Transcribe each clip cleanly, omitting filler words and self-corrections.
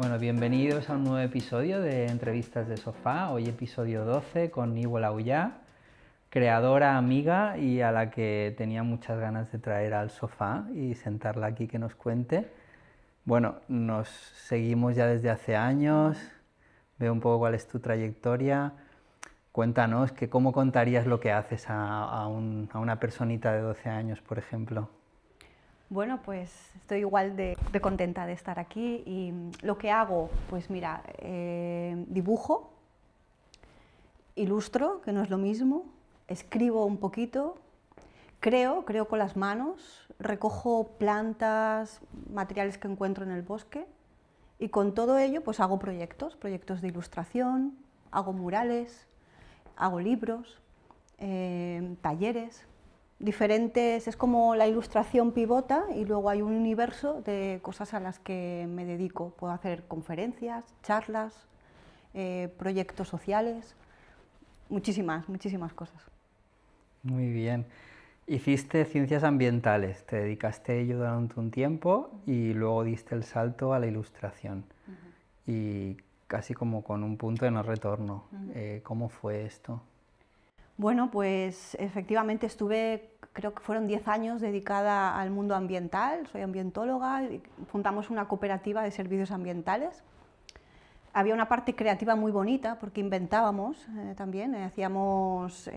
Bueno, bienvenidos a un nuevo episodio de Entrevistas de Sofá, hoy episodio 12 con Niwo Laullà, creadora, amiga y a la que tenía muchas ganas de traer al sofá y sentarla aquí que nos cuente. Bueno, nos seguimos ya desde hace años, veo un poco cuál es tu trayectoria. Cuéntanos, ¿cómo contarías lo que haces a una personita de 12 años, por ejemplo? Bueno, pues estoy igual de contenta de estar aquí y lo que hago, pues mira, dibujo, ilustro, que no es lo mismo, escribo un poquito, creo con las manos, recojo plantas, materiales que encuentro en el bosque y con todo ello pues hago proyectos de ilustración, hago murales, hago libros, talleres. Diferentes, es como la ilustración pivota y luego hay un universo de cosas a las que me dedico. Puedo hacer conferencias, charlas, proyectos sociales, muchísimas cosas. Muy bien. Hiciste ciencias ambientales, te dedicaste a ello durante un tiempo y luego diste el salto a la ilustración. Y casi como con un punto de no retorno. ¿Cómo fue esto? Bueno, pues efectivamente estuve, creo que fueron 10 años dedicada al mundo ambiental, soy ambientóloga, y fundamos una cooperativa de servicios ambientales. Había una parte creativa muy bonita porque inventábamos también, hacíamos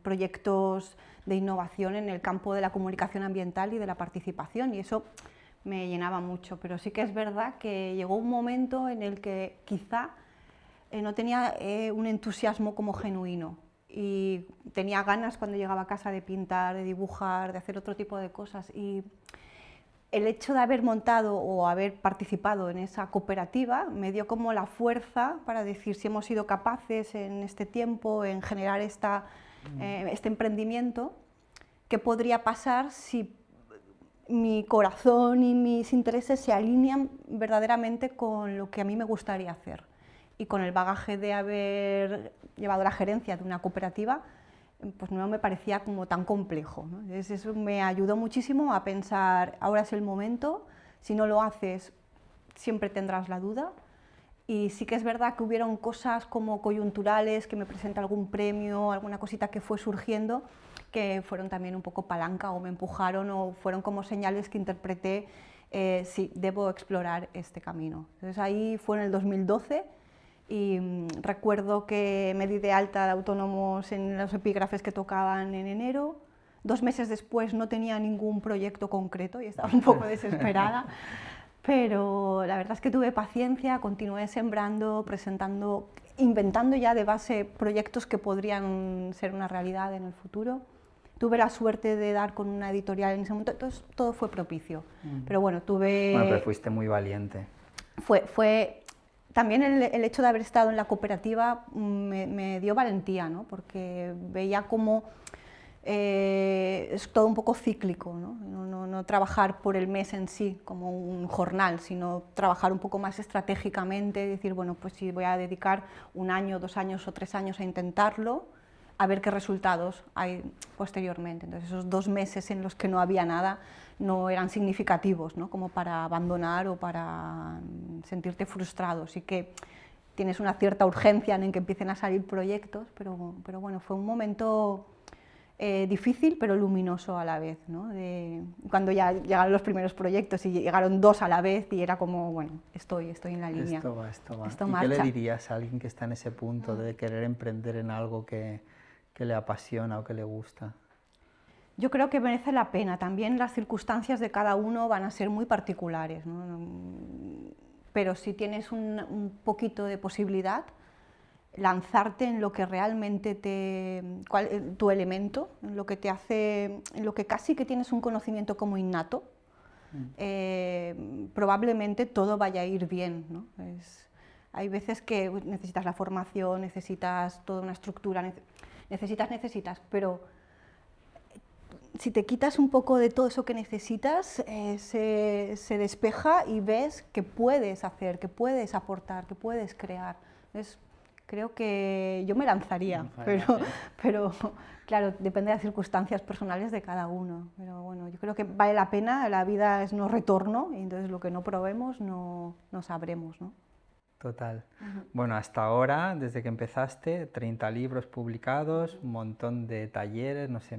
proyectos de innovación en el campo de la comunicación ambiental y de la participación y eso me llenaba mucho, pero sí que es verdad que llegó un momento en el que quizá no tenía un entusiasmo como genuino y tenía ganas cuando llegaba a casa de pintar, de dibujar, de hacer otro tipo de cosas y el hecho de haber montado o haber participado en esa cooperativa me dio como la fuerza para decir si hemos sido capaces en este tiempo en generar este emprendimiento, ¿qué podría pasar si mi corazón y mis intereses se alinean verdaderamente con lo que a mí me gustaría hacer? Y con el bagaje de haber llevado la gerencia de una cooperativa, pues no me parecía como tan complejo, ¿no? Entonces eso me ayudó muchísimo a pensar, ahora es el momento, si no lo haces siempre tendrás la duda. Y sí que es verdad que hubieron cosas como coyunturales, que me presenta algún premio, alguna cosita que fue surgiendo, que fueron también un poco palanca o me empujaron o fueron como señales que interpreté, sí, debo explorar este camino. Entonces ahí fue en el 2012 y recuerdo que me di de alta de autónomos en los epígrafes que tocaban en enero. 2 meses después no tenía ningún proyecto concreto y estaba un poco desesperada, pero la verdad es que tuve paciencia, continué sembrando, presentando, inventando ya de base proyectos que podrían ser una realidad en el futuro. Tuve la suerte de dar con una editorial en ese momento, entonces todo fue propicio. Pero bueno, Bueno, pero fuiste muy valiente. También el hecho de haber estado en la cooperativa me dio valentía, ¿no? Porque veía cómo es todo un poco cíclico, ¿no? No trabajar por el mes en sí como un jornal, sino trabajar un poco más estratégicamente, decir, bueno, pues si voy a dedicar 1 año, 2 años o 3 años a intentarlo, a ver qué resultados hay posteriormente. Entonces esos 2 meses en los que no había nada no eran significativos, ¿no? Como para abandonar o para sentirte frustrado. Sí que tienes una cierta urgencia en que empiecen a salir proyectos, pero bueno, fue un momento difícil pero luminoso a la vez, ¿no? Cuando ya llegaron los primeros proyectos y llegaron 2 a la vez y era como, bueno, estoy en la línea. Esto va. Esto ¿Y marcha. qué le dirías a alguien que está en ese punto de querer emprender en algo que le apasiona o que le gusta? Yo creo que merece la pena. También las circunstancias de cada uno van a ser muy particulares, ¿no? Pero si tienes un poquito de posibilidad, lanzarte en lo que realmente tu elemento, en lo que te hace, en lo que casi que tienes un conocimiento como innato, probablemente todo vaya a ir bien, ¿no? Hay veces que necesitas la formación, necesitas toda una estructura, necesitas, pero si te quitas un poco de todo eso que necesitas, se despeja y ves que puedes hacer, que puedes aportar, que puedes crear. Entonces, creo que yo me lanzaría, pero claro, depende de las circunstancias personales de cada uno. Pero bueno, yo creo que vale la pena, la vida es no retorno, y entonces lo que no probemos no sabremos, ¿no? Total. Bueno, hasta ahora, desde que empezaste, 30 libros publicados, un montón de talleres, no sé,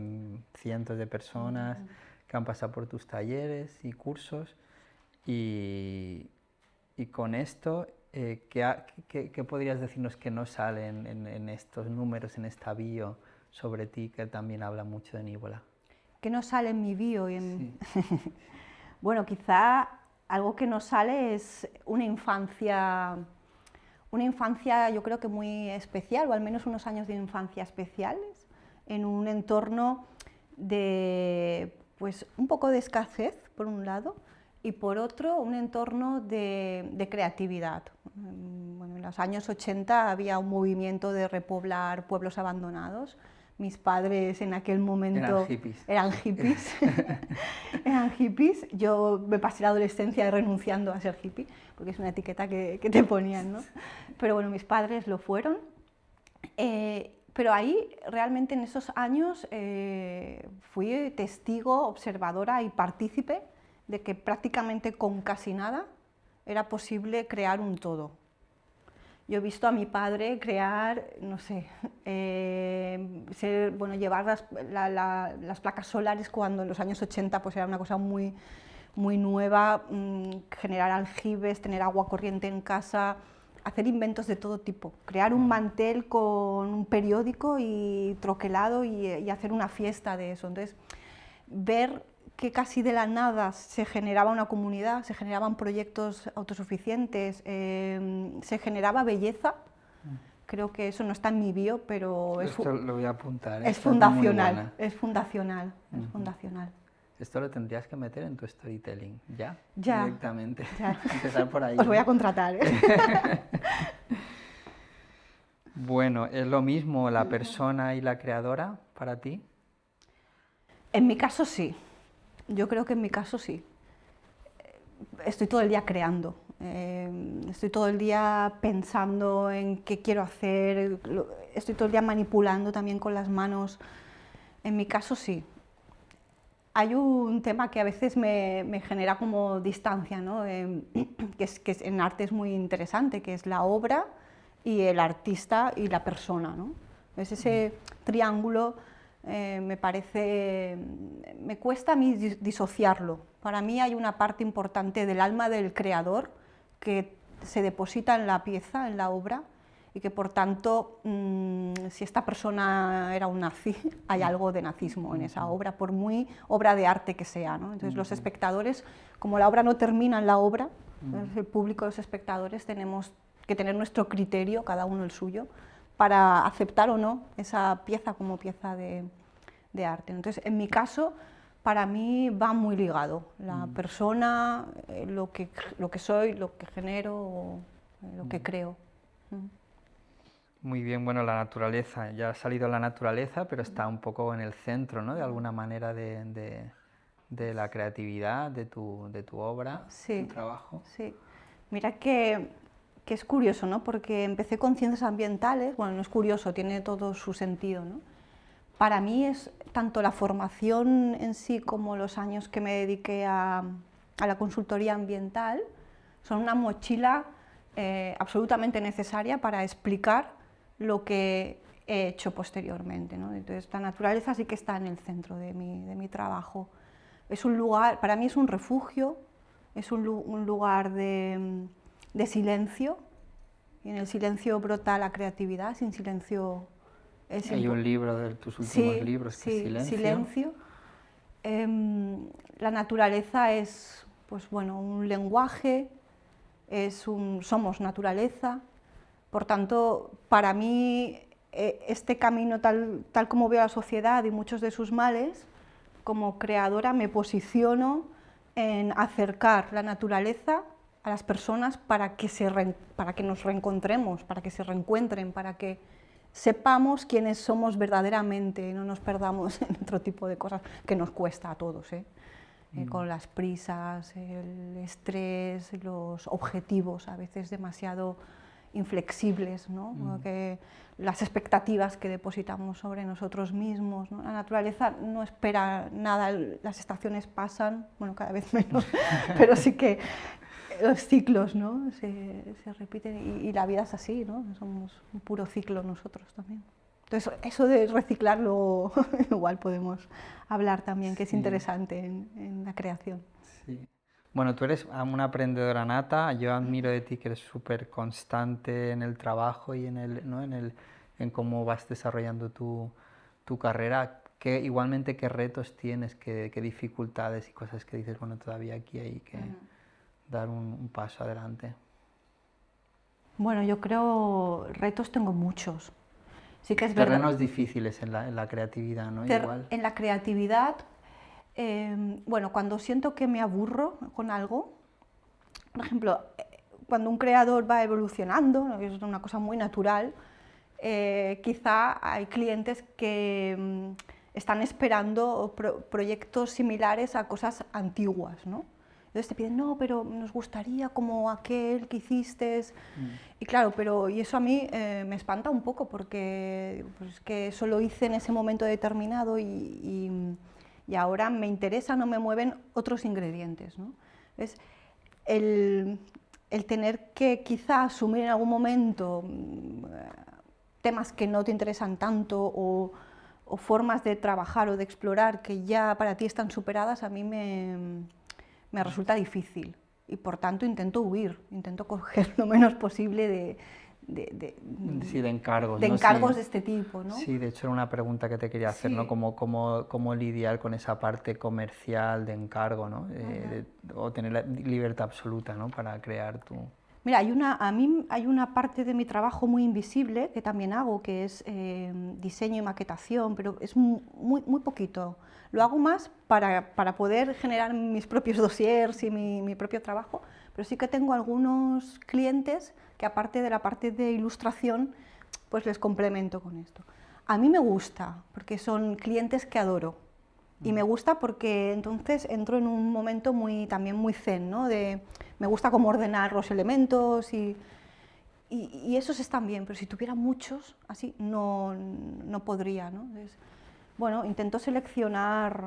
cientos de personas que han pasado por tus talleres y cursos. Y con esto, ¿qué podrías decirnos que no sale en estos números, en esta bio sobre ti, que también habla mucho de Nivola? ¿Qué no sale en mi bio? Sí. Bueno, quizá algo que no sale es una infancia yo creo que muy especial, o al menos unos años de infancia especiales, en un entorno de, pues, un poco de escasez, por un lado, y por otro, un entorno de creatividad. Bueno, en los años 80 había un movimiento de repoblar pueblos abandonados. Mis padres en aquel momento eran hippies. Eran hippies. Yo me pasé la adolescencia renunciando a ser hippie, porque es una etiqueta que te ponían, ¿no? Pero bueno, mis padres lo fueron. Pero ahí, realmente en esos años, fui testigo, observadora y partícipe de que prácticamente con casi nada era posible crear un todo. Yo he visto a mi padre crear, no sé, llevar las placas solares cuando en los años 80 pues era una cosa muy, muy nueva, generar aljibes, tener agua corriente en casa, hacer inventos de todo tipo, crear un mantel con un periódico y troquelado y hacer una fiesta de eso. Entonces, ver que casi de la nada se generaba una comunidad, se generaban proyectos autosuficientes, se generaba belleza. Creo que eso no está en mi bio, pero esto lo voy a apuntar. Es fundacional, es fundacional, es fundacional. Esto lo tendrías que meter en tu storytelling, ¿ya? Ya. Directamente. Ya. Empezar por ahí. Os voy a contratar, ¿eh? Bueno, ¿es lo mismo la persona y la creadora para ti? En mi caso sí. Yo creo que en mi caso sí. Estoy todo el día creando, estoy todo el día pensando en qué quiero hacer, estoy todo el día manipulando también con las manos. En mi caso sí. Hay un tema que a veces me genera como distancia, ¿no? que en arte es muy interesante, que es la obra y el artista y la persona, ¿no? Es ese triángulo. Me cuesta a mí disociarlo. Para mí hay una parte importante del alma del creador que se deposita en la pieza, en la obra, y que por tanto, si esta persona era un nazi, hay algo de nazismo en esa obra, por muy obra de arte que sea, ¿no? Entonces los espectadores, como la obra no termina en la obra, el público, los espectadores, tenemos que tener nuestro criterio, cada uno el suyo, para aceptar o no esa pieza como pieza de arte. Entonces, en mi caso, para mí va muy ligado la persona, lo que soy, lo que genero, lo que creo. Muy bien, bueno, la naturaleza, ya ha salido la naturaleza, pero está un poco en el centro, ¿no? De alguna manera de la creatividad, de tu obra, sí, tu trabajo. Sí, mira que es curioso, ¿no? Porque empecé con ciencias ambientales, bueno, no es curioso, tiene todo su sentido, ¿no? Para mí es tanto la formación en sí como los años que me dediqué a la consultoría ambiental, son una mochila absolutamente necesaria para explicar lo que he hecho posteriormente, ¿no? Entonces, la naturaleza sí que está en el centro de mi trabajo. Es un lugar, para mí es un refugio, es un lugar de silencio, y en el silencio brota la creatividad. Sin silencio es Hay un libro de tus últimos libros que es Silencio. La naturaleza es, pues bueno, un lenguaje, somos naturaleza. Por tanto, para mí este camino tal como veo a la sociedad y muchos de sus males, como creadora me posiciono en acercar la naturaleza a las personas para que nos reencontremos, para que se reencuentren, para que sepamos quiénes somos verdaderamente, no nos perdamos en otro tipo de cosas que nos cuesta a todos, con las prisas, el estrés, los objetivos a veces demasiado inflexibles, ¿no? Que las expectativas que depositamos sobre nosotros mismos, ¿no? La naturaleza no espera nada, las estaciones pasan, bueno, cada vez menos, pero sí que los ciclos, ¿no? se repiten y la vida es así, ¿no? Somos un puro ciclo nosotros también. Entonces, eso de reciclarlo, igual podemos hablar también, que es interesante en la creación. Sí. Bueno, tú eres una aprendedora nata, yo admiro de ti que eres súper constante en el trabajo y ¿no? en cómo vas desarrollando tu carrera. Igualmente, ¿qué retos tienes, qué dificultades y cosas que dices, bueno, todavía aquí hay que dar un paso adelante? Bueno, yo creo, retos tengo muchos. Sí que es verdad. Terrenos difíciles en la creatividad, ¿no? Igual. En la creatividad, bueno, cuando siento que me aburro con algo, por ejemplo, cuando un creador va evolucionando, ¿no? Es una cosa muy natural, quizá hay clientes que están esperando proyectos similares a cosas antiguas, ¿no? Entonces te piden, no, pero nos gustaría como aquel que hiciste. Y claro, y eso a mí me espanta un poco porque pues, que eso lo hice en ese momento determinado y ahora me interesan o me mueven otros ingredientes, ¿no? Entonces, el tener que quizá asumir en algún momento temas que no te interesan tanto o formas de trabajar o de explorar que ya para ti están superadas, a mí me resulta difícil y por tanto intento huir, intento coger lo menos posible de encargos, de ¿no? encargos Sí. de este tipo, ¿no? Sí, de hecho era una pregunta que te quería hacer, Sí. ¿no? ¿Cómo lidiar con esa parte comercial de encargo, ¿no? O tener la libertad absoluta, ¿no? Para crear tu... Mira, a mí hay una parte de mi trabajo muy invisible que también hago, que es diseño y maquetación, pero es muy poquito. Lo hago más para poder generar mis propios dossiers y mi propio trabajo, pero sí que tengo algunos clientes que aparte de la parte de ilustración, pues les complemento con esto. A mí me gusta, porque son clientes que adoro. Y me gusta porque entonces entro en un momento también muy zen, ¿no? Me gusta cómo ordenar los elementos y esos están bien, pero si tuviera muchos, así no podría, ¿no? Entonces, bueno, intento seleccionar,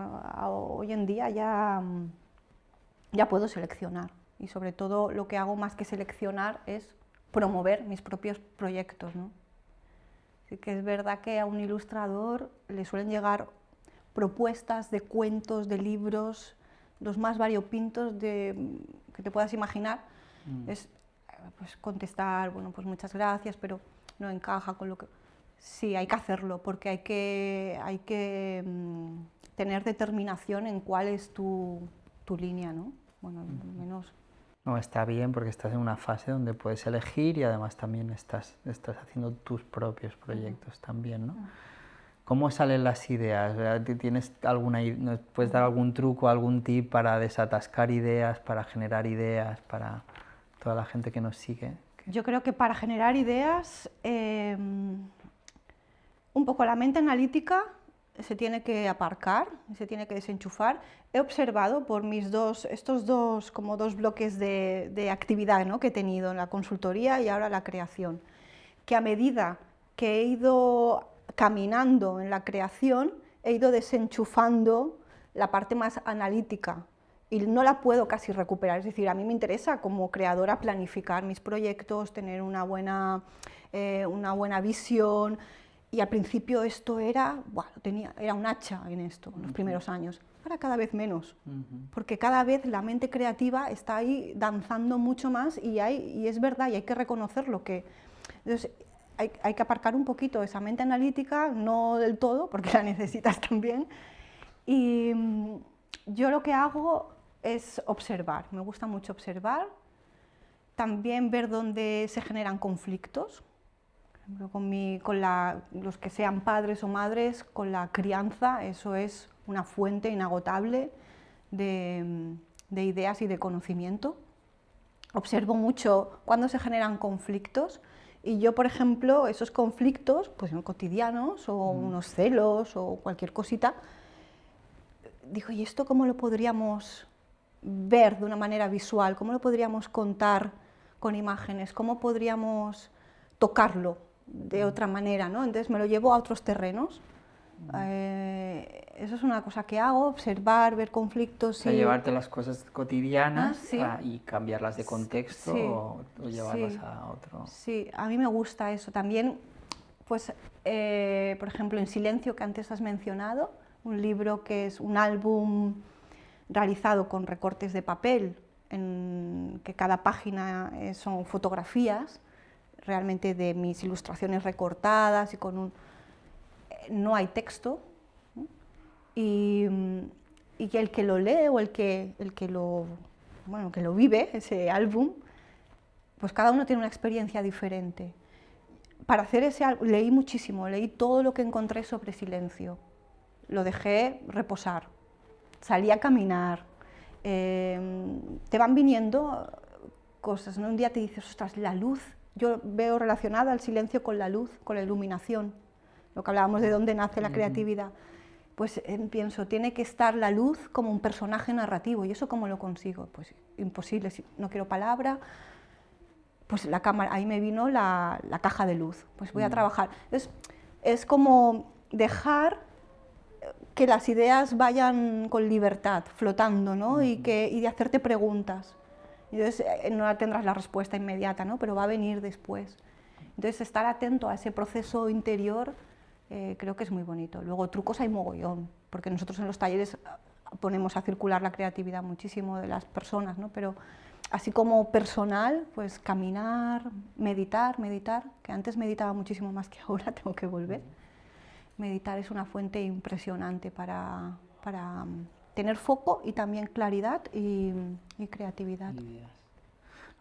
hoy en día ya puedo seleccionar y sobre todo lo que hago más que seleccionar es promover mis propios proyectos, ¿no? Así que es verdad que a un ilustrador le suelen llegar propuestas de cuentos, de libros, los más variopintos que te puedas imaginar. Es pues, contestar, bueno, pues muchas gracias, pero no encaja con lo que... Sí, hay que hacerlo, porque hay que tener determinación en cuál es tu línea, ¿no? Bueno, al menos... No, está bien porque estás en una fase donde puedes elegir y además también estás haciendo tus propios proyectos también, ¿no? ¿Cómo salen las ideas? ¿Tienes ¿nos puedes dar algún truco, algún tip para desatascar ideas, para generar ideas, para toda la gente que nos sigue? Yo creo que para generar ideas, un poco la mente analítica se tiene que aparcar, se tiene que desenchufar. He observado por estos dos bloques de actividad, ¿no? Que he tenido en la consultoría y ahora la creación, que a medida que he ido caminando en la creación, he ido desenchufando la parte más analítica y no la puedo casi recuperar. Es decir, a mí me interesa como creadora planificar mis proyectos, tener una buena visión, y al principio esto era un hacha en esto, en los primeros años. Ahora cada vez menos, porque cada vez la mente creativa está ahí danzando mucho más y es verdad y hay que reconocerlo. Entonces, hay que aparcar un poquito esa mente analítica, no del todo, porque la necesitas también. Y yo lo que hago es observar, me gusta mucho observar, también ver dónde se generan conflictos. Con los que sean padres o madres, con la crianza, eso es una fuente inagotable de ideas y de conocimiento. Observo mucho cuándo se generan conflictos y yo, por ejemplo, esos conflictos, pues en cotidianos o unos celos o cualquier cosita, digo, ¿y esto cómo lo podríamos ver de una manera visual? ¿Cómo lo podríamos contar con imágenes? ¿Cómo podríamos tocarlo de otra manera, ¿no? Entonces me lo llevo a otros terrenos. Eso es una cosa que hago, observar, ver conflictos. O sea, llevarte las cosas cotidianas sí. y cambiarlas de contexto Sí, o llevarlas sí, a otro. Sí, a mí me gusta eso. También, pues, por ejemplo, En silencio, que antes has mencionado, un libro que es un álbum realizado con recortes de papel, en que cada página son fotografías realmente de mis ilustraciones recortadas y con un... no hay texto, ¿no? Y el que lo lee o el que lo vive, ese álbum, pues cada uno tiene una experiencia diferente. Para hacer ese álbum leí muchísimo, leí todo lo que encontré sobre silencio, lo dejé reposar, salí a caminar, te van viniendo cosas, ¿no? Un día te dices, ostras, la luz, yo veo relacionada el silencio con la luz, con la iluminación, lo que hablábamos de dónde nace la creatividad. Pues pienso, tiene que estar la luz como un personaje narrativo, ¿y eso cómo lo consigo? Pues imposible, si no quiero palabra, pues la cámara, ahí me vino la caja de luz, pues voy a trabajar. Es como dejar que las ideas vayan con libertad, flotando, ¿no? Y de hacerte preguntas. Entonces no tendrás la respuesta inmediata, ¿no? Pero va a venir después. Entonces estar atento a ese proceso interior creo que es muy bonito. Luego trucos hay mogollón, porque nosotros en los talleres ponemos a circular la creatividad muchísimo de las personas, ¿no? Pero así como personal, pues caminar, meditar, que antes meditaba muchísimo más que ahora, tengo que volver. Meditar es una fuente impresionante para tener foco y también claridad y creatividad.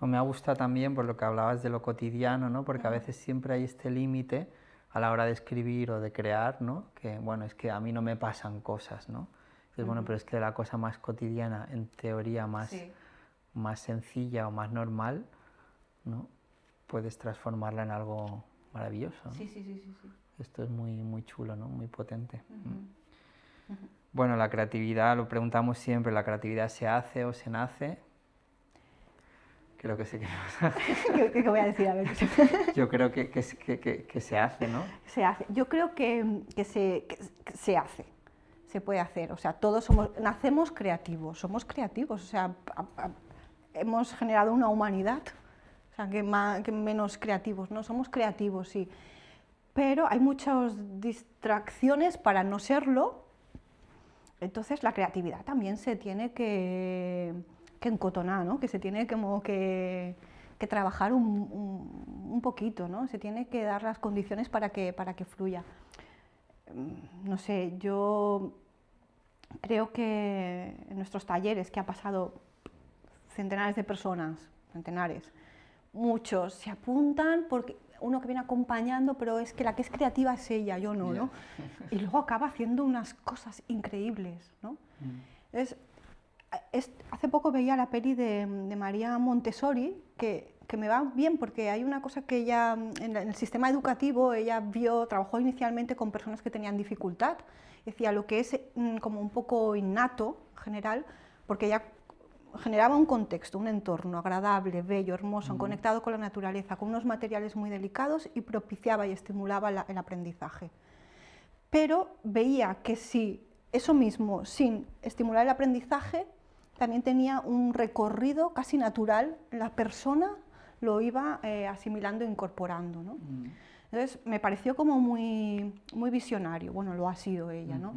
No, me ha gustado también por lo que hablabas de lo cotidiano, ¿no? Porque a veces siempre hay este límite a la hora de escribir o de crear, ¿no? Que bueno, es que a mí no me pasan cosas, ¿no? Entonces, bueno, pero es que la cosa más cotidiana, en teoría más sencilla o más normal, ¿no? Puedes transformarla en algo maravilloso, ¿no? Sí. Esto es muy, muy chulo, ¿no? Muy potente. Bueno, la creatividad, lo preguntamos siempre, ¿la creatividad se hace o se nace? Creo que sé que vas a... ¿Qué voy a decir? A ver. Yo creo que se hace, ¿no? Se hace. Yo creo que se hace, se puede hacer. O sea, todos nacemos creativos, somos creativos. O sea, hemos generado una humanidad, o sea, que menos creativos, ¿no? Somos creativos, sí. Pero hay muchas distracciones para no serlo, entonces la creatividad también se tiene que encotonar, ¿no? Que se tiene como que trabajar un poquito, ¿no? Se tiene que dar las condiciones para que fluya. No sé, yo creo que en nuestros talleres, que ha pasado centenares de personas, muchos se apuntan porque uno que viene acompañando, pero es que la que es creativa es ella, yo no, ¿no? Y luego acaba haciendo unas cosas increíbles, ¿no? Entonces, hace poco veía la peli de María Montessori, que me va bien porque hay una cosa que ella, en el sistema educativo, ella trabajó inicialmente con personas que tenían dificultad, decía lo que es como un poco innato, general, porque ella generaba un contexto, un entorno agradable, bello, hermoso, conectado con la naturaleza, con unos materiales muy delicados y propiciaba y estimulaba el aprendizaje. Pero veía que si eso mismo, sin estimular el aprendizaje, también tenía un recorrido casi natural, la persona lo iba asimilando e incorporando, ¿no? Entonces me pareció como muy visionario, bueno, lo ha sido ella, ¿no?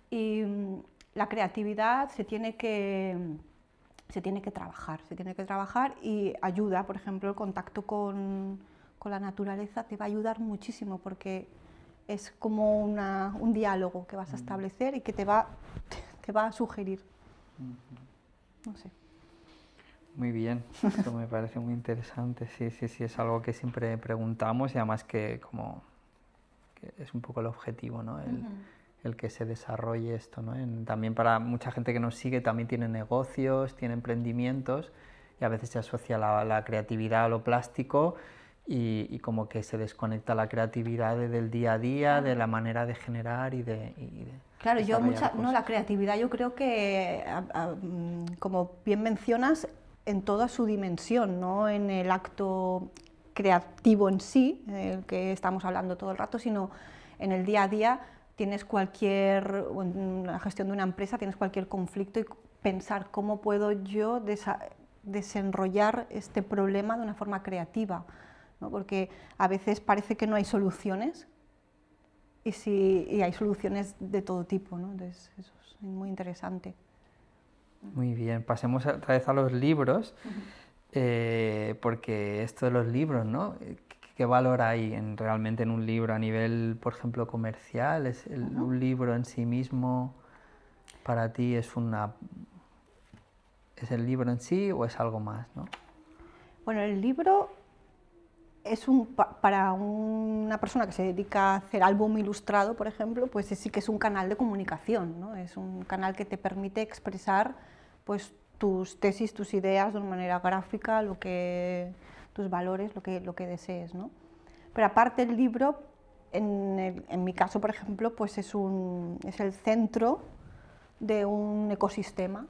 Y la creatividad se tiene que trabajar y ayuda, por ejemplo, el contacto con la naturaleza te va a ayudar muchísimo porque es como un diálogo que vas a establecer y que te va a sugerir. No sé. Muy bien, eso me parece muy interesante, sí, es algo que siempre preguntamos y además que es un poco el objetivo, ¿no? El que se desarrolle esto, ¿no? También para mucha gente que nos sigue también tiene negocios, tiene emprendimientos y a veces se asocia la creatividad a lo plástico y como que se desconecta la creatividad del día a día, de la manera de generar y de claro, la creatividad yo creo que, como bien mencionas, en toda su dimensión, no en el acto creativo en sí, el que estamos hablando todo el rato, sino en el día a día tienes en la gestión de una empresa tienes cualquier conflicto y pensar cómo puedo yo desenrollar este problema de una forma creativa, ¿no? Porque a veces parece que no hay soluciones y hay soluciones de todo tipo, ¿no? Entonces eso es muy interesante. Muy bien, pasemos otra vez a los libros, porque esto de los libros, ¿no? ¿Qué valor hay realmente en un libro a nivel, por ejemplo, comercial? ¿Es un libro en sí mismo para ti es el libro en sí o es algo más, ¿no? Bueno, el libro es para una persona que se dedica a hacer álbum ilustrado, por ejemplo, pues sí que es un canal de comunicación, ¿no? Es un canal que te permite expresar pues, tus tesis, tus ideas de una manera gráfica, tus valores, lo que desees, ¿no? Pero aparte el libro, en mi caso, por ejemplo, pues es el centro de un ecosistema,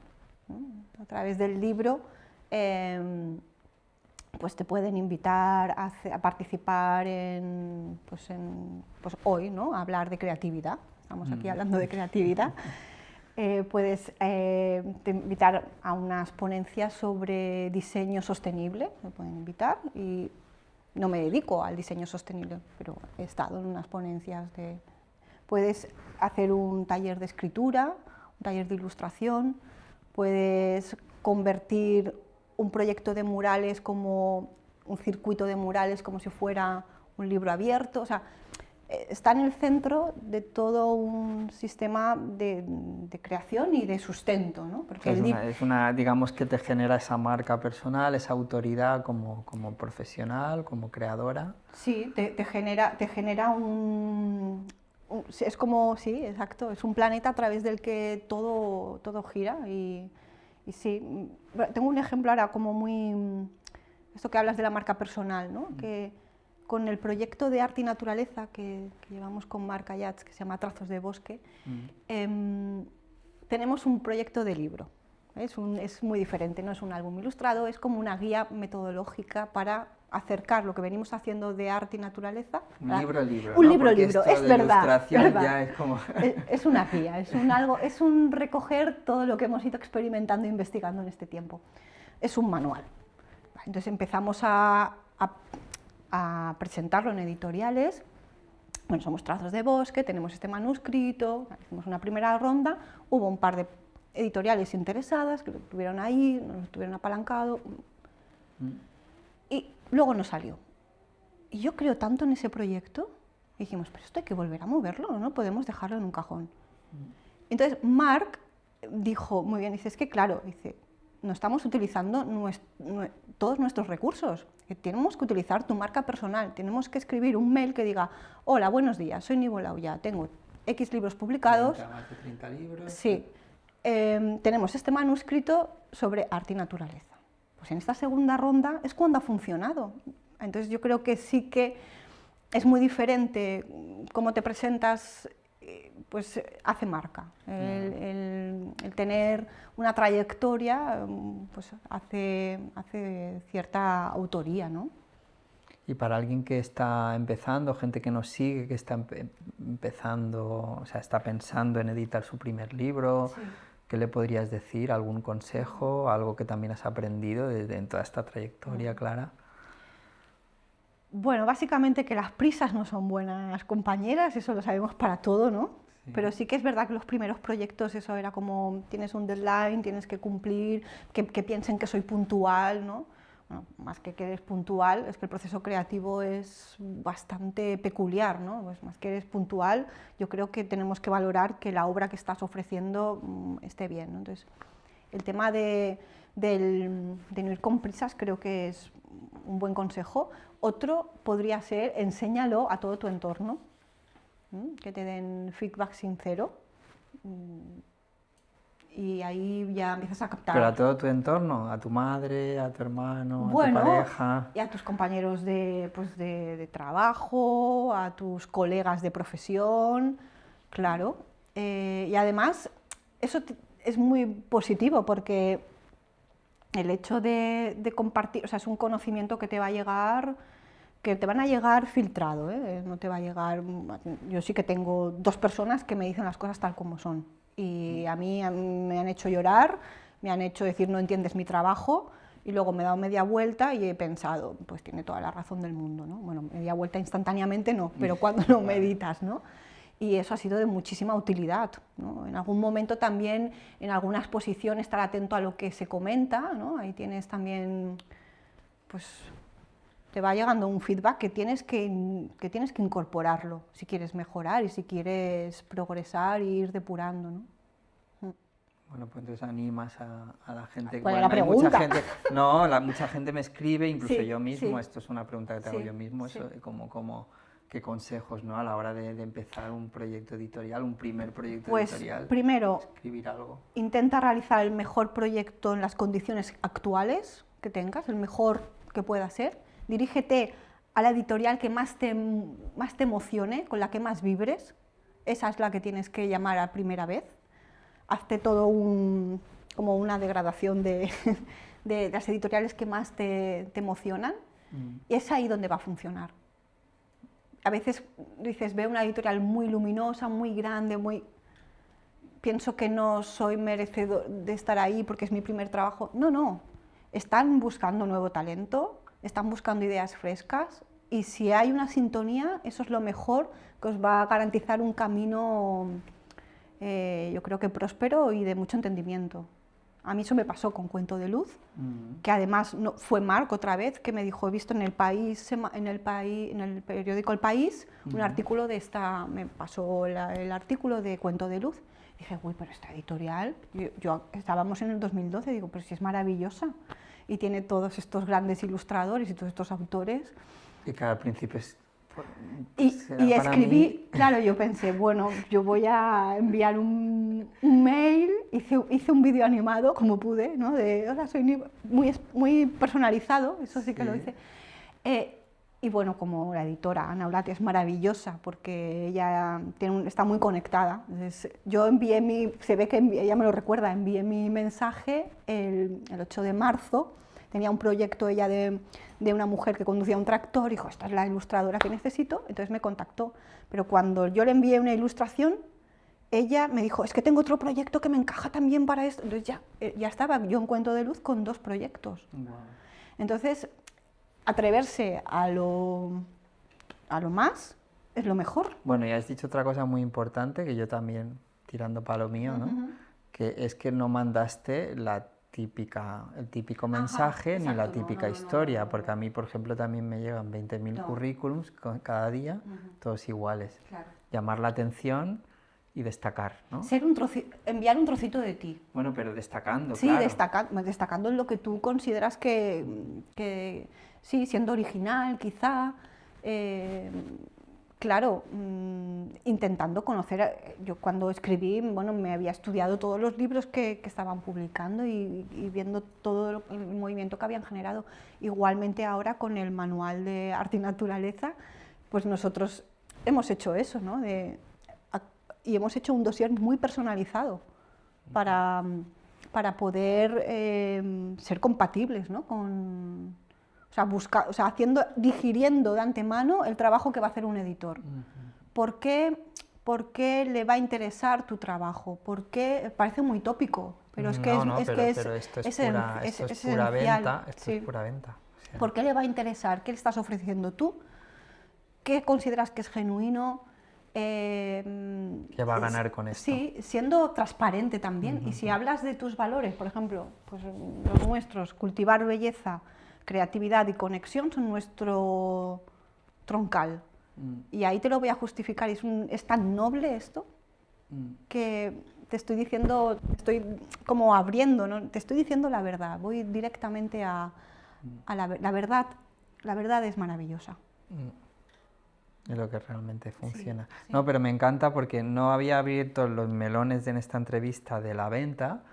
¿no? A través del libro pues te pueden invitar a participar pues hoy, ¿no? A hablar de creatividad. Estamos aquí hablando de creatividad. Puedes invitar a unas ponencias sobre diseño sostenible, me pueden invitar, y no me dedico al diseño sostenible, pero he estado en unas ponencias Puedes hacer un taller de escritura, un taller de ilustración, puedes convertir un proyecto de murales como un circuito de murales como si fuera un libro abierto, o sea, está en el centro de todo un sistema de creación y de sustento, ¿no? Porque digamos que te genera esa marca personal, esa autoridad como profesional, como creadora. Sí, te genera es como, sí, exacto, es un planeta a través del que todo gira y sí, tengo un ejemplo ahora como esto que hablas de la marca personal, ¿no? Que con el proyecto de arte y naturaleza que llevamos con Marc Ayats, que se llama Trazos de Bosque, tenemos un proyecto de libro. Es muy diferente, no es un álbum ilustrado, es como una guía metodológica para acercar lo que venimos haciendo de arte y naturaleza. Un libro, un ¿no? libro, es verdad. Ilustración ya es como... es una guía, es un recoger todo lo que hemos ido experimentando e investigando en este tiempo. Es un manual. Entonces empezamos a presentarlo en editoriales. Bueno, somos Trazos de Bosque, tenemos este manuscrito, hicimos una primera ronda, hubo un par de editoriales interesadas que lo tuvieron ahí, nos lo tuvieron apalancado y luego no salió. Y yo creo tanto en ese proyecto, y dijimos, pero esto hay que volver a moverlo, no podemos dejarlo en un cajón. Entonces Marc dijo, muy bien, dice, es que claro, dice, no estamos utilizando todos nuestros recursos, tenemos que utilizar tu marca personal, tenemos que escribir un mail que diga, hola, buenos días, soy Nivo Laullà, tengo X libros publicados, más de 30 libros. Sí, tenemos este manuscrito sobre arte y naturaleza. Pues en esta segunda ronda es cuando ha funcionado. Entonces yo creo que sí que es muy diferente cómo te presentas, pues hace marca. El tener una trayectoria pues hace cierta autoría, ¿no? Y para alguien que está empezando, gente que nos sigue, que está empezando, o sea, está pensando en editar su primer libro, sí. ¿Qué le podrías decir? ¿Algún consejo? ¿Algo que también has aprendido en toda esta trayectoria, Clara? Bueno, básicamente que las prisas no son buenas compañeras, eso lo sabemos para todo, ¿no? Sí. Pero sí que es verdad que los primeros proyectos, eso era como, tienes un deadline, tienes que cumplir, que piensen que soy puntual, ¿no? Bueno, más que eres puntual, es que el proceso creativo es bastante peculiar, ¿no? Pues más que eres puntual, yo creo que tenemos que valorar que la obra que estás ofreciendo esté bien, ¿no? Entonces, el tema de no ir con prisas creo que es un buen consejo. Otro podría ser, enséñalo a todo tu entorno, que te den feedback sincero. Y ahí ya empiezas a captar. ¿Pero a todo tu entorno? ¿A tu madre, a tu hermano, a tu pareja? Y a tus compañeros de trabajo, a tus colegas de profesión, claro. Y además, eso es muy positivo porque el hecho de compartir, o sea, es un conocimiento que te va a llegar que te van a llegar filtrado, ¿eh? No te va a llegar... Yo sí que tengo 2 personas que me dicen las cosas tal como son, y a mí me han hecho llorar, me han hecho decir no entiendes mi trabajo, y luego me he dado media vuelta y he pensado, pues tiene toda la razón del mundo, ¿no? Bueno, media vuelta instantáneamente no, pero cuando lo meditas, ¿no? Y eso ha sido de muchísima utilidad, ¿no? En algún momento también, en alguna exposición, estar atento a lo que se comenta, ¿no? Ahí tienes también, pues, te va llegando un feedback que tienes que incorporarlo si quieres mejorar y si quieres progresar e ir depurando, ¿no? Bueno, pues entonces animas a la gente. ¿Cuál es Bueno, la hay mucha pregunta? gente, no, mucha gente me escribe, incluso Sí, yo mismo, sí, esto es una pregunta que te hago sí, yo mismo, sí. eso, qué consejos, ¿no? A la hora de empezar un proyecto editorial, un primer proyecto Pues editorial, primero, escribir algo. intenta realizar el mejor proyecto en las condiciones actuales que tengas, el mejor que pueda ser. Dirígete a la editorial que más te emocione, con la que más vibres. Esa es la que tienes que llamar a primera vez. Hazte todo como una degradación de las editoriales que más te emocionan, y es ahí donde va a funcionar. A veces dices, veo una editorial muy luminosa, muy grande, pienso que no soy merecedor de estar ahí porque es mi primer trabajo. No, no, están buscando nuevo talento, están buscando ideas frescas, y si hay una sintonía, eso es lo mejor que os va a garantizar un camino, yo creo que próspero y de mucho entendimiento. A mí eso me pasó con Cuento de Luz, que además no, fue Marc otra vez, que me dijo, he visto en el periódico El País, un artículo de esta, me pasó el artículo de Cuento de Luz. Y dije, uy, pero esta editorial, estábamos en el 2012, digo, pero si es maravillosa, y tiene todos estos grandes ilustradores y todos estos autores. Y que al principio Y escribí, claro, yo pensé, bueno, yo voy a enviar un mail, hice un vídeo animado como pude, ¿no? De, hola, soy muy personalizado, eso sí que lo hice. Y bueno, como la editora Ana Olate es maravillosa porque ella está muy conectada. Entonces, yo se ve que ella me lo recuerda, envié mi mensaje el 8 de marzo. Tenía un proyecto ella de una mujer que conducía un tractor, y dijo, esta es la ilustradora que necesito, entonces me contactó. Pero cuando yo le envié una ilustración, ella me dijo, es que tengo otro proyecto que me encaja también para esto. Entonces ya estaba yo en Cuento de Luz con 2 proyectos. Wow. Entonces, atreverse a lo más es lo mejor. Bueno, y has dicho otra cosa muy importante, que yo también, tirando para lo mío, ¿no? Que es que no mandaste el típico mensaje, exacto, ni la típica historia, porque a mí, por ejemplo, también me llegan 20.000 currículums cada día, todos iguales. Claro. Llamar la atención y destacar, ¿no? Enviar un trocito de ti. Bueno, pero destacando, sí, claro. Destacando en lo que tú consideras que sí, siendo original, quizá. Claro, intentando conocer, yo cuando escribí, bueno, me había estudiado todos los libros que estaban publicando y viendo todo el movimiento que habían generado. Igualmente ahora con el manual de arte y naturaleza, pues nosotros hemos hecho eso, ¿no? Y hemos hecho un dossier muy personalizado para poder ser compatibles, ¿no? Digiriendo de antemano el trabajo que va a hacer un editor. ¿Por qué le va a interesar tu trabajo? Parece muy tópico, pero es que esto es pura venta. Esto es pura venta. O sea. ¿Por qué le va a interesar? ¿Qué le estás ofreciendo tú? ¿Qué consideras que es genuino? ¿Qué va a ganar con esto? Sí, siendo transparente también. Y si hablas de tus valores, por ejemplo, pues los nuestros, cultivar belleza, creatividad y conexión son nuestro troncal. Y ahí te lo voy a justificar. Es tan noble esto que te estoy diciendo, estoy como abriendo, ¿no? Te estoy diciendo la verdad. Voy directamente a la verdad. La verdad es maravillosa. Es lo que realmente funciona. Sí, sí. No, pero me encanta porque no había abierto los melones en esta entrevista de la venta,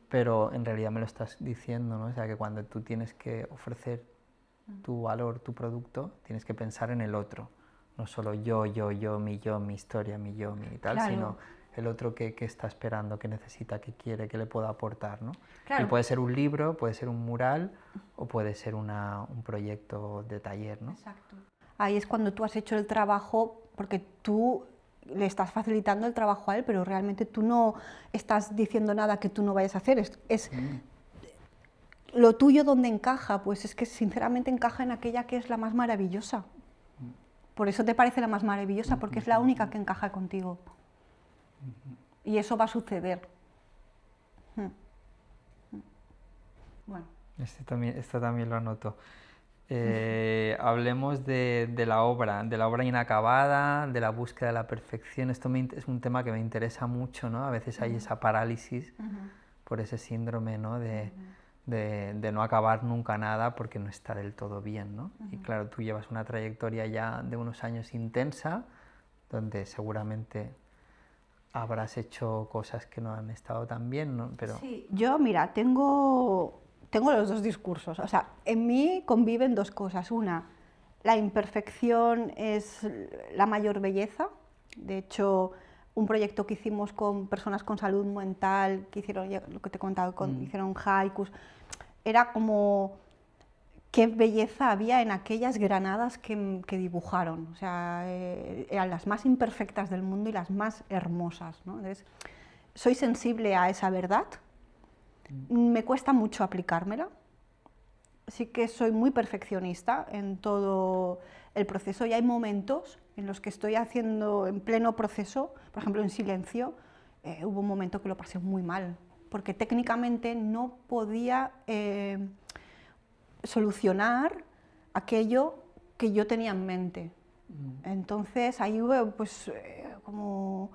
pero en realidad me lo estás diciendo, ¿no? O sea, que cuando tú tienes que ofrecer tu valor, tu producto, tienes que pensar en el otro. No solo yo, mi historia, mi tal, claro, sino el otro que está esperando, que necesita, que quiere, que le pueda aportar, ¿no? Claro. Y puede ser un libro, puede ser un mural o puede ser un proyecto de taller, ¿no? Exacto. ahí es cuando tú has hecho el trabajo, porque tú le estás facilitando el trabajo a él, pero realmente tú no estás diciendo nada que tú no vayas a hacer. Lo tuyo donde encaja, pues es que sinceramente encaja en aquella que es la más maravillosa. Por eso te parece la más maravillosa, porque es la única que encaja contigo. Y eso va a suceder. Bueno. Esto también lo anoto. Hablemos de la obra inacabada, de la búsqueda de la perfección. Esto es un tema que me interesa mucho, ¿no? A veces hay esa parálisis por ese síndrome, ¿no? de no acabar nunca nada porque no está del todo bien, ¿no? Y claro, tú llevas una trayectoria ya de unos años intensa, donde seguramente habrás hecho cosas que no han estado tan bien, ¿no? Pero... Sí, yo, mira, tengo los dos discursos. O sea, en mí conviven dos cosas. Una, la imperfección es la mayor belleza. De hecho, un proyecto que hicimos con personas con salud mental, que hicieron, lo que te he contado, hicieron haikus, era como qué belleza había en aquellas granadas que dibujaron. O sea, eran las más imperfectas del mundo y las más hermosas, ¿no? Entonces, soy sensible a esa verdad. Me cuesta mucho aplicármela. Sí que soy muy perfeccionista en todo el proceso y hay momentos en los que estoy haciendo en pleno proceso, por ejemplo en silencio, hubo un momento que lo pasé muy mal, porque técnicamente no podía solucionar aquello que yo tenía en mente. Entonces ahí hubo pues como...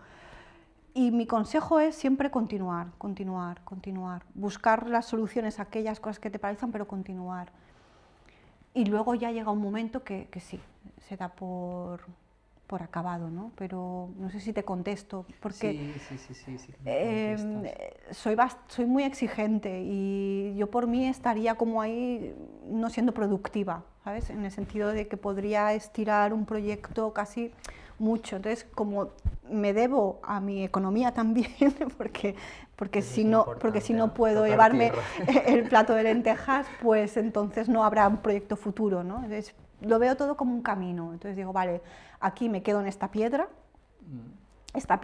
Y mi consejo es siempre continuar, continuar, continuar. Buscar las soluciones a aquellas cosas que te paralizan, pero continuar. Y luego ya llega un momento que sí, se da por acabado, ¿no? Pero no sé si te contesto, porque soy muy exigente y yo por mí estaría como ahí no siendo productiva, ¿sabes? En el sentido de que podría estirar un proyecto casi mucho. Entonces, como me debo a mi economía también, porque si no puedo llevarme el plato de lentejas, pues entonces no habrá un proyecto futuro, ¿no? Entonces, lo veo todo como un camino. Entonces digo, vale, aquí me quedo en esta piedra está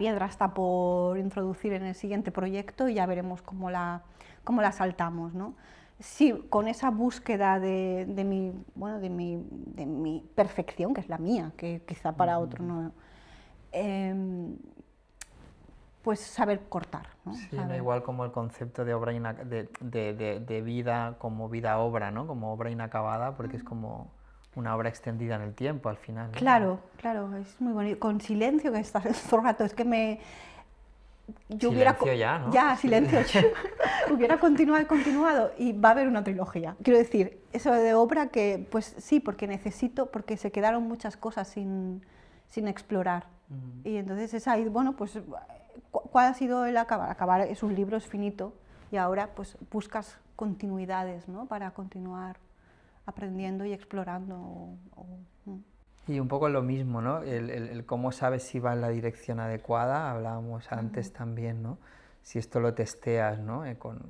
por introducir en el siguiente proyecto y ya veremos cómo la saltamos, ¿no? Sí, con esa búsqueda de mi perfección, que es la mía, que quizá para otro no, pues saber cortar, ¿no? Sí, no, igual como el concepto de obra de vida como vida-obra, ¿no? Como obra inacabada, porque es como una obra extendida en el tiempo al final, ¿no? Claro, claro, es muy bonito. Con silencio, que estás todo el rato, es que silencio ya, ¿no? Ya, silencio. Hubiera continuado y va a haber una trilogía. Quiero decir, eso de obra que, pues sí, porque se quedaron muchas cosas sin explorar. Y entonces es ahí, bueno, pues, ¿cuál ha sido el acabar? Acabar es un libro, es finito, y ahora pues buscas continuidades, ¿no? Para continuar aprendiendo y explorando. Y un poco lo mismo, ¿no? El cómo sabes si va en la dirección adecuada, hablábamos antes también, ¿no? Si esto lo testeas, ¿no? Con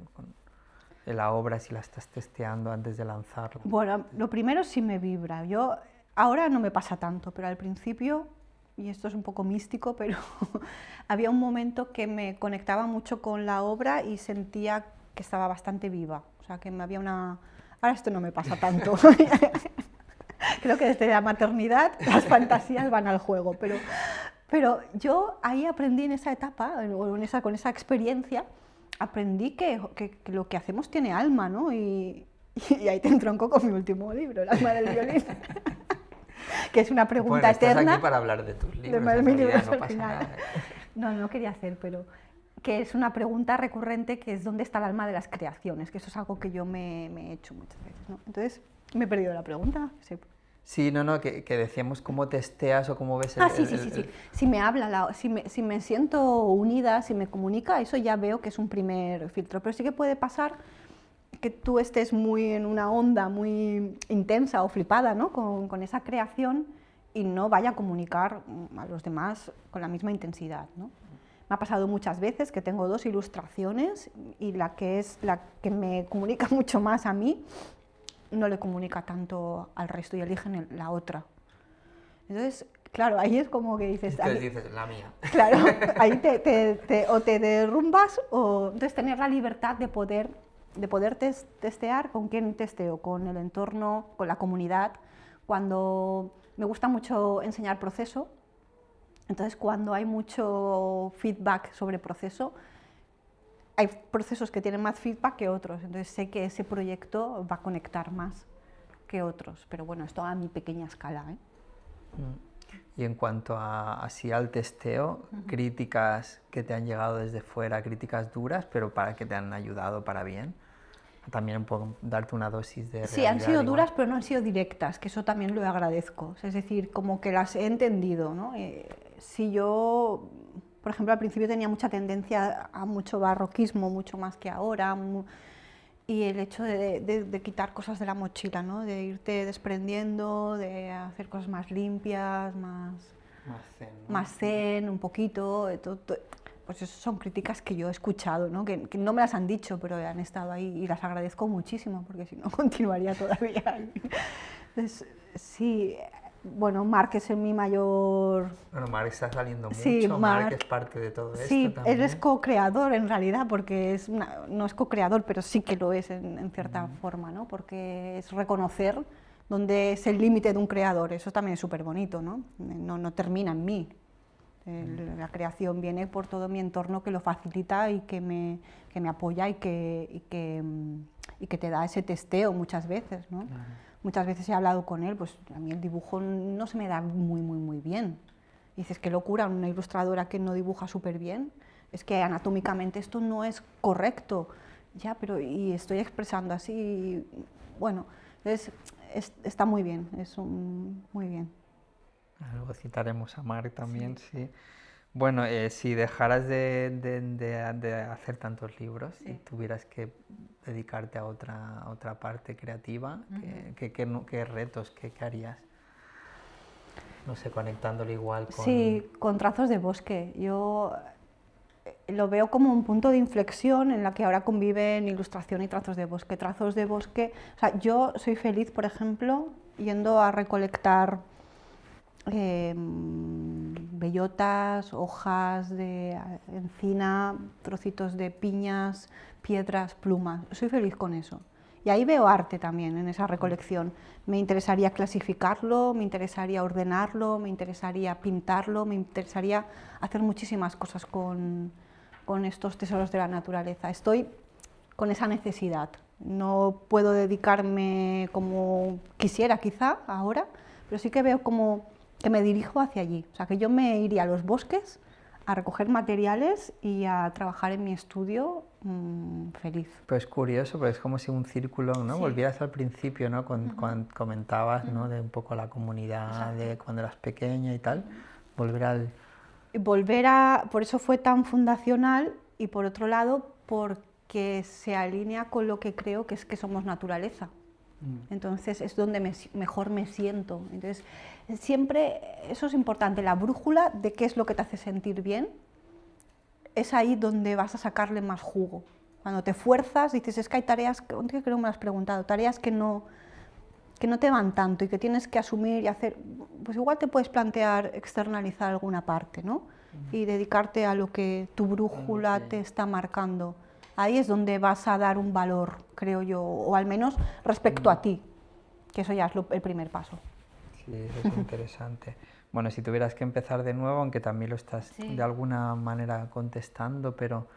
la obra, si la estás testeando antes de lanzarla. Bueno, lo primero sí me vibra. Yo ahora no me pasa tanto, pero al principio, y esto es un poco místico, pero había un momento que me conectaba mucho con la obra y sentía que estaba bastante viva. O sea, que me había una... Ahora esto no me pasa tanto. Creo que desde la maternidad las fantasías van al juego, pero yo ahí aprendí en esa etapa, con esa experiencia, aprendí que lo que hacemos tiene alma, ¿no? Y ahí te entronco con mi último libro, El alma del violín, que es una pregunta eterna. Estás aquí para hablar de tus libros, de mis libros no pasa nada. No quería hacer, pero que es una pregunta recurrente, que es ¿dónde está el alma de las creaciones? Que eso es algo que yo me he hecho muchas veces, ¿no? Entonces, me he perdido la pregunta. Sí, que decíamos cómo testeas o cómo ves sí. Si me habla, si me siento unida, si me comunica, eso ya veo que es un primer filtro. Pero sí que puede pasar que tú estés muy en una onda muy intensa o flipada, ¿no? con esa creación y no vaya a comunicar a los demás con la misma intensidad, ¿no? Me ha pasado muchas veces que tengo 2 ilustraciones y la que me comunica mucho más a mí no le comunica tanto al resto y eligen la otra. Entonces, claro, ahí es como que dices... Entonces dices, la mía. Claro, ahí o te derrumbas o entonces tener la libertad de poder testear con quién testeo, con el entorno, con la comunidad. Cuando me gusta mucho enseñar proceso, entonces cuando hay mucho feedback sobre proceso, hay procesos que tienen más feedback que otros, entonces sé que ese proyecto va a conectar más que otros, pero bueno, esto a mi pequeña escala, ¿eh? Y en cuanto a así al testeo, críticas que te han llegado desde fuera, críticas duras, pero para que te han ayudado para bien, también un poco darte una dosis de Sí, han realidad sido igual. duras, pero no han sido directas, que eso también lo agradezco. Es decir, como que las he entendido, ¿no? Si yo, por ejemplo, al principio tenía mucha tendencia a mucho barroquismo, mucho más que ahora, y el hecho de quitar cosas de la mochila, ¿no? De irte desprendiendo, de hacer cosas más limpias, más zen, ¿no? más zen, un poquito, pues eso son críticas que yo he escuchado, ¿no? Que no me las han dicho, pero han estado ahí y las agradezco muchísimo, porque si no continuaría todavía. Entonces, sí, bueno, Marc es mi mayor... Bueno, Marc está saliendo mucho, Sí, Marc es parte de todo sí, esto también. él es co-creador en realidad, porque no es co-creador, pero sí que lo es en cierta forma, ¿no? Porque es reconocer dónde es el límite de un creador, eso también es súper bonito, ¿no? No termina en mí. La creación viene por todo mi entorno que lo facilita y que me apoya y que te da ese testeo muchas veces, ¿no? Claro. Muchas veces he hablado con él, pues a mí el dibujo no se me da muy bien. Y dices, qué locura, una ilustradora que no dibuja súper bien, es que anatómicamente esto no es correcto, ya, pero y estoy expresando así, y, bueno, entonces está muy bien, muy bien. Luego citaremos a Marc también, sí. Bueno, si dejaras de hacer tantos libros y tuvieras que dedicarte a otra parte creativa, ¿qué retos, qué harías? No sé, conectándolo igual con... Sí, con trazos de bosque. Yo lo veo como un punto de inflexión en la que ahora conviven ilustración y trazos de bosque. Trazos de bosque, o sea, yo soy feliz, por ejemplo, yendo a recolectar bellotas, hojas de encina, trocitos de piñas, piedras, plumas. Soy feliz con eso. Y ahí veo arte también en esa recolección. Me interesaría clasificarlo, me interesaría ordenarlo, me interesaría pintarlo, me interesaría hacer muchísimas cosas con estos tesoros de la naturaleza. Estoy con esa necesidad. No puedo dedicarme como quisiera quizá ahora, pero sí que veo como que me dirijo hacia allí. O sea, que yo me iría a los bosques a recoger materiales y a trabajar en mi estudio feliz. Pues curioso, porque es como si un círculo, ¿no? Sí. Volvieras al principio, ¿no? Cuando comentabas, ¿no? De un poco la comunidad, exacto, de cuando eras pequeña y tal, volver por eso fue tan fundacional y por otro lado, porque se alinea con lo que creo que es que somos naturaleza. Entonces es donde mejor me siento. Entonces siempre, eso es importante, la brújula de qué es lo que te hace sentir bien, es ahí donde vas a sacarle más jugo. Cuando te fuerzas, dices, es que hay tareas, creo que no me lo has preguntado, tareas que no te van tanto y que tienes que asumir y hacer, pues igual te puedes plantear externalizar alguna parte, ¿no? Y dedicarte a lo que tu brújula te está marcando. Ahí es donde vas a dar un valor, creo yo, o al menos respecto a ti, que eso ya es el primer paso. Sí, eso es interesante. Bueno, si tuvieras que empezar de nuevo, aunque también lo estás de alguna manera contestando, pero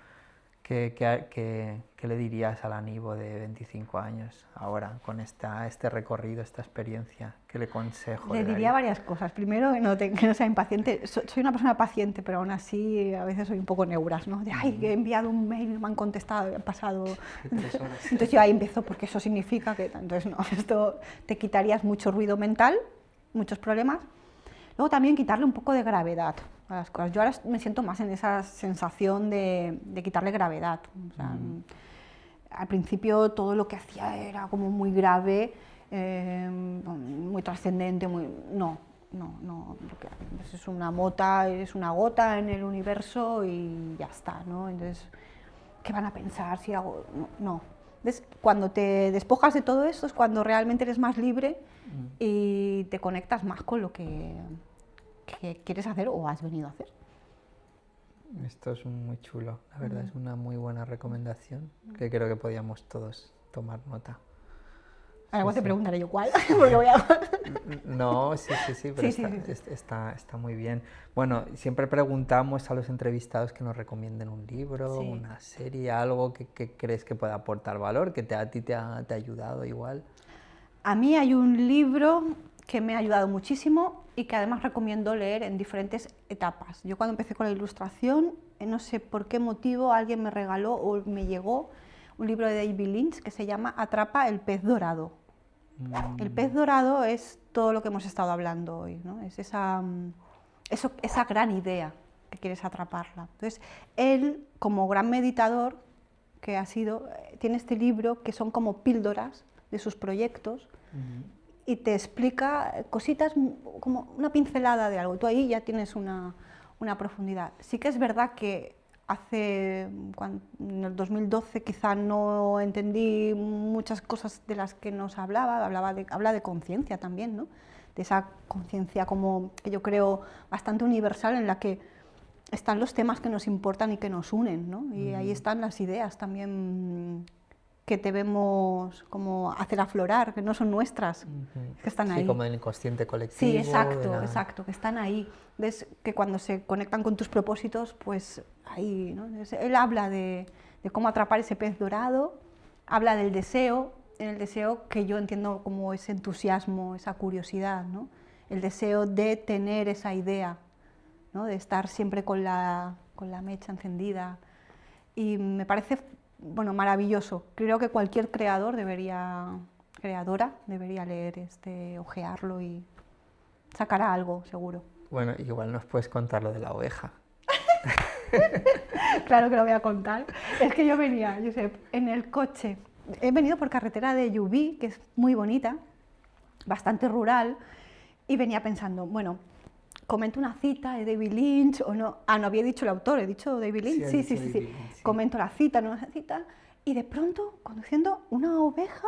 ¿qué le dirías al Aníbal de 25 años ahora, con este recorrido, esta experiencia? ¿Qué le consejo le diría varias cosas. Primero, que no sea impaciente. Soy una persona paciente, pero aún así a veces soy un poco neuras, ¿no? De, ay, he enviado un mail, me han contestado, han pasado... Entonces yo ahí empiezo, porque eso significa que... Entonces no, esto te quitarías mucho ruido mental, muchos problemas. Luego también quitarle un poco de gravedad a las cosas. Yo ahora me siento más en esa sensación de quitarle gravedad. O sea, al principio todo lo que hacía era como muy grave, muy trascendente, no, porque es una mota, es una gota en el universo y ya está, ¿no? Entonces, ¿qué van a pensar si hago? No. Entonces, cuando te despojas de todo eso es cuando realmente eres más libre y te conectas más con lo que quieres hacer o has venido a hacer. Esto es muy chulo, la verdad, es una muy buena recomendación que creo que podíamos todos tomar nota. Ahora te preguntaré yo cuál, porque voy a... No, sí, pero está muy bien. Bueno, siempre preguntamos a los entrevistados que nos recomienden un libro, una serie, algo que crees que pueda aportar valor, que a ti te ha ayudado igual. A mí hay un libro que me ha ayudado muchísimo y que además recomiendo leer en diferentes etapas. Yo cuando empecé con la ilustración, no sé por qué motivo, alguien me regaló o me llegó un libro de David Lynch que se llama Atrapa el pez dorado. El pez dorado es todo lo que hemos estado hablando hoy, ¿no? Es esa gran idea que quieres atraparla. Entonces, él, como gran meditador que ha sido, tiene este libro que son como píldoras de sus proyectos y te explica cositas como una pincelada de algo. Tú ahí ya tienes una profundidad. Sí que es verdad que en el 2012 quizá no entendí muchas cosas de las que nos habla de conciencia también, ¿no? De esa conciencia como que yo creo bastante universal en la que están los temas que nos importan y que nos unen, ¿no? Y ahí están las ideas también que debemos como hacer aflorar, que no son nuestras, que están ahí. Sí, como el inconsciente colectivo. Sí, exacto, que están ahí. ¿Ves? Que cuando se conectan con tus propósitos, pues ahí, ¿no? Él habla de cómo atrapar ese pez dorado, habla del deseo, en el deseo que yo entiendo como ese entusiasmo, esa curiosidad, ¿no? El deseo de tener esa idea, ¿no? De estar siempre con la mecha encendida. Y me parece maravilloso. Creo que cualquier creadora debería leer ojearlo y sacará algo, seguro. Bueno, igual nos puedes contar lo de la oveja. Claro que lo voy a contar. Es que yo venía, Josep, en el coche. He venido por carretera de Llubí, que es muy bonita, bastante rural, y venía pensando, bueno, comento una cita de David Lynch o no. No había dicho el autor, he dicho David Lynch. Sí. Comento la cita, no la cita. Y de pronto, conduciendo, una oveja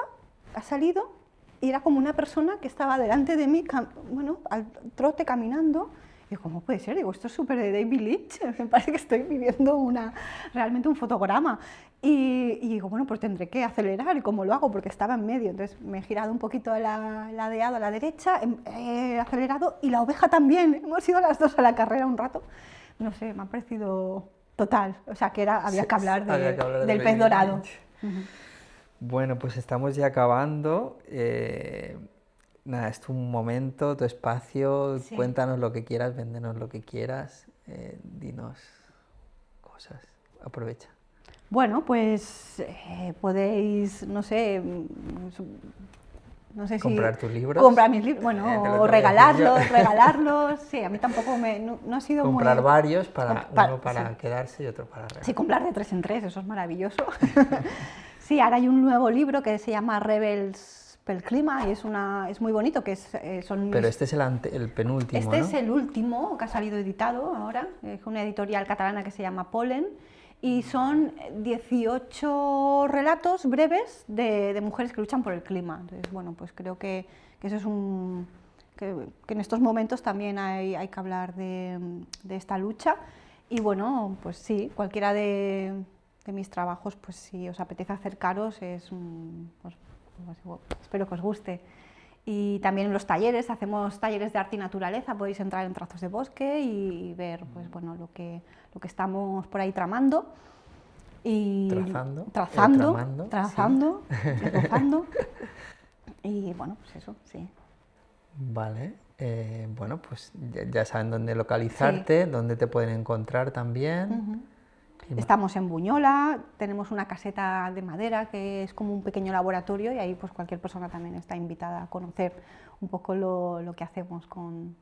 ha salido y era como una persona que estaba delante de mí, al trote caminando. Y digo, ¿cómo puede ser? Digo, esto es súper de David Lynch. Me parece que estoy viviendo realmente un fotograma. Y digo, bueno, pues tendré que acelerar. ¿Y cómo lo hago? Porque estaba en medio. Entonces me he girado un poquito ladeado a la derecha, he acelerado y la oveja también. Hemos ido las dos a la carrera un rato. No sé, me ha parecido total. O sea, que había que hablar del pez dorado. Bueno, pues estamos ya acabando. Nada, es tu momento, tu espacio. Sí. Cuéntanos lo que quieras, véndenos lo que quieras. Dinos cosas. Aprovecha. Bueno, pues podéis, no sé si... ¿Comprar tus libros? Comprar mis libros, bueno, o regalarlos, sí, a mí tampoco no ha sido comprar varios, uno para quedarse y otro para regalar. Sí, comprar de 3 en 3, eso es maravilloso. Sí, ahora hay un nuevo libro que se llama Rebels pel Clima y es muy bonito, que Pero este es el penúltimo, Este ¿no? es el último que ha salido editado ahora, es una editorial catalana que se llama Pollen. Y son 18 relatos breves de mujeres que luchan por el clima. Entonces, bueno, pues creo que eso es que en estos momentos también hay que hablar de esta lucha. Y bueno, pues sí, cualquiera de mis trabajos, pues si os apetece acercaros, espero que os guste. Y también en los talleres, hacemos talleres de arte y naturaleza, podéis entrar en Trazos de Bosque y ver pues, bueno, lo que estábamos por ahí tramando. Y trazando, y bueno, pues eso, sí. Vale, bueno, pues ya saben dónde localizarte, dónde te pueden encontrar también. Estamos en Buñola, tenemos una caseta de madera que es como un pequeño laboratorio y ahí pues cualquier persona también está invitada a conocer un poco lo que hacemos con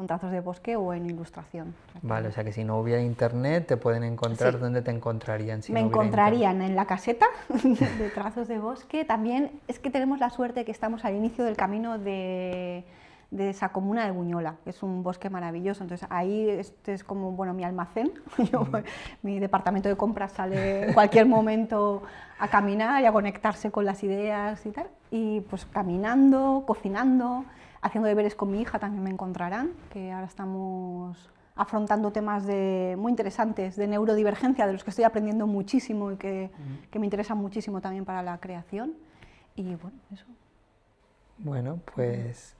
Trazos de Bosque o en ilustración. Vale, o sea que si no hubiera internet te pueden encontrar, ¿dónde te encontrarían? Me encontrarían en la caseta de Trazos de Bosque. También es que tenemos la suerte que estamos al inicio del camino de de esa comuna de Buñola, que es un bosque maravilloso. Entonces ahí este es como, bueno, mi almacén. Mi departamento de compras sale en cualquier momento a caminar y a conectarse con las ideas y tal. Y pues caminando, cocinando, haciendo deberes con mi hija también me encontrarán, que ahora estamos afrontando temas muy interesantes de neurodivergencia, de los que estoy aprendiendo muchísimo y que me interesan muchísimo también para la creación. Y bueno, eso. Bueno, pues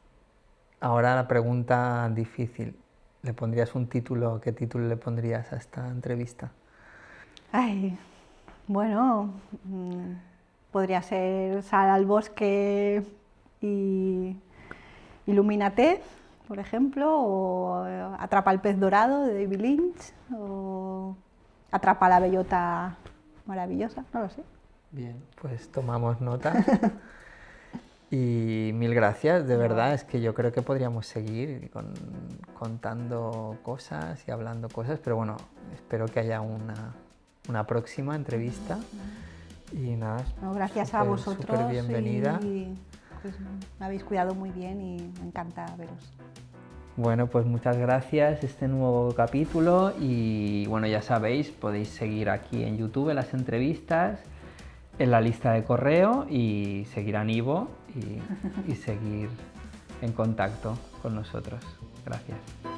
ahora la pregunta difícil. ¿Le pondrías un título? ¿Qué título le pondrías a esta entrevista? Ay, bueno, podría ser Sal al bosque y ilumínate, por ejemplo, o Atrapa al pez dorado de David Lynch, o Atrapa a la bellota maravillosa, no lo sé. Bien, pues tomamos nota. Y mil gracias, de verdad, es que yo creo que podríamos seguir contando cosas y hablando cosas, pero bueno, espero que haya una próxima entrevista. Y nada, no, gracias a vosotros. Súper bienvenida. Y pues, me habéis cuidado muy bien y me encanta veros. Bueno, pues muchas gracias, este nuevo capítulo, y bueno, ya sabéis, podéis seguir aquí en YouTube las entrevistas, en la lista de correo, y seguir a Nivo y seguir en contacto con nosotros. Gracias.